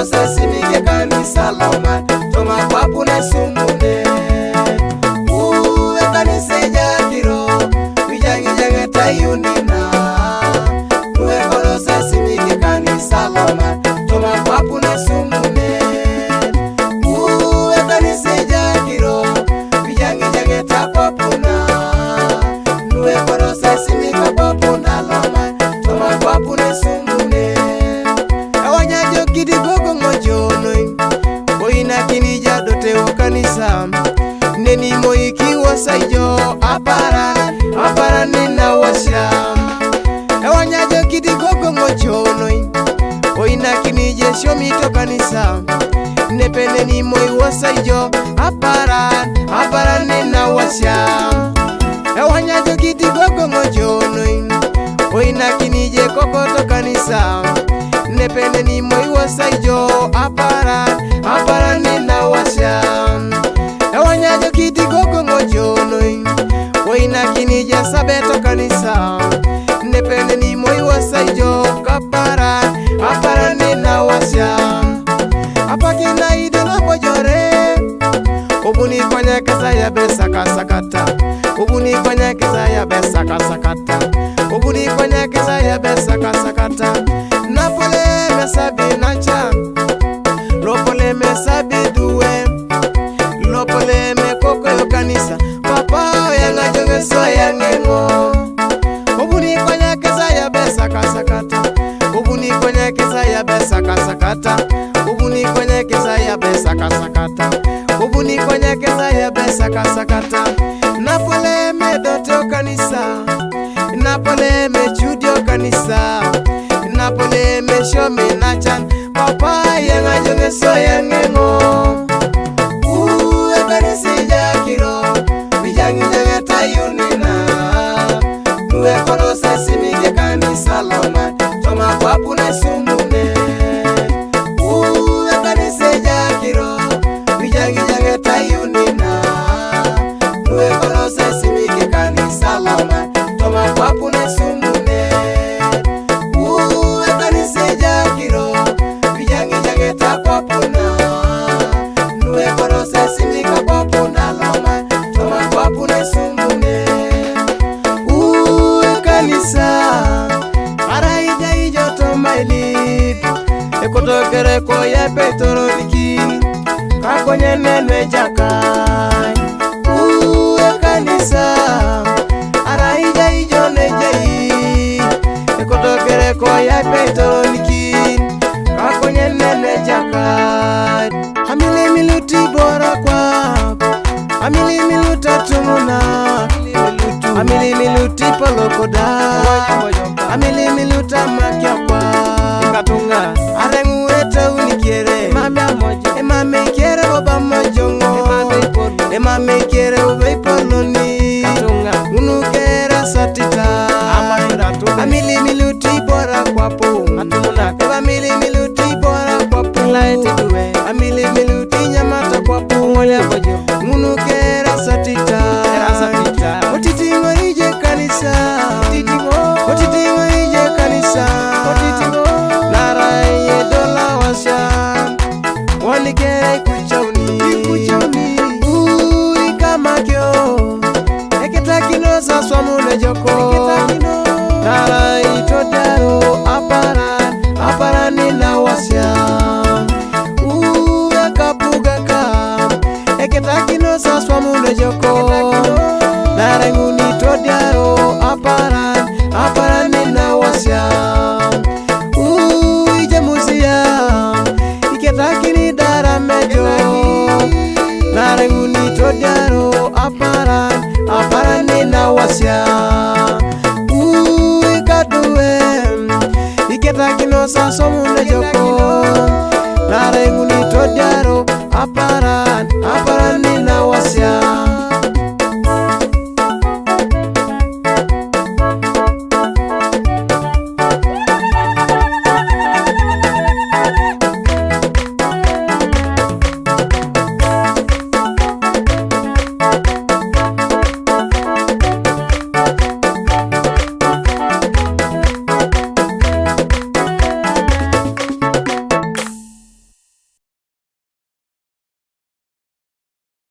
korosa simike kanisa loma toma papu na sumune uwe kanisa jakiro wijangi jange tayunina uwe korosa simike kanisa loma toma papu na sumune uwe kanisa jakiro wijangi jange tapapuna uwe korosa simike papu na loma toma papu na sumune awanyajo kidi gogo ngojono oina kini jado te kanisa neni moiki wasaijo apara nina wasya awanyajo kidi gogo ngojono oina kini jesho mito kanisa nepene ni moi wasaijo apara nina wasya awanyajo kidi gogo ngojono oina kini je kokoto kanisa nepene ni moi wasaijo apara nina wasya awanyajo kiti gogo ngojono oina kini je sabeto kanisa nepene ni moi wasaijo apara nina wasya apakina idolo bojore obuni konya kesa ya besaka sakata obuni konya kesa ya besaka sakata obuni konya kesa ya besaka sakata napole mesabi nacha lopole mesabi duwe lopole me koko yo kanisa papa yanga jonge so yangengo obuni konya kesa ya besaka sakata obuni konya kesa ya besaka sakata obuni konya kesa ya besaka sakata obuni konya kesa ya besaka sakata napole me doto kanisa napole me chudio kanisa napole me show me nachan papa yanga jonge so yangengo uwe kanisa jakiro bijangi jange tayunina uwe korosa simike kanisa loma toma papu na sumune uwe kanisa jakiro bijangi jange tayunina uwe korosa simike kanisa loma toma papu na sumune uwe kanisa jakiro bijangi jange tapapuna uwe korosa simike papuna loma toma papu na sumune uwe kanisa araija ijo toma ilit ekotokere ko ya petoro diki kakonye nenwe jakai uwe kanisa araija ijo nejei ekotokere ko ya petoro diki kakonye nenwe jakai amili miluti bora kwa amili miluta tumuna amili miluti polokoda amili miluta makia kwa katunga arengu eta unikiere mame kiere oba mojongo mame kiere oba ipoloni unukera satita amili miluti bora kwa po amili miluti bora kwa po amili miluti nyamata kwa po unukera satita otitingo ije kanisa otitingo ije kanisa naraye dola washan wanikere kuchauni ui kama kyo eketakino saswamune joko naraye todaro apara nina wasya uwe kapugaka eketakino saswamune joko naraye nguni todaro apara nina wasya jamusia iketakini dara mejo narenguni todaro apara nina wasya ikaduwe iketakino sasomune joko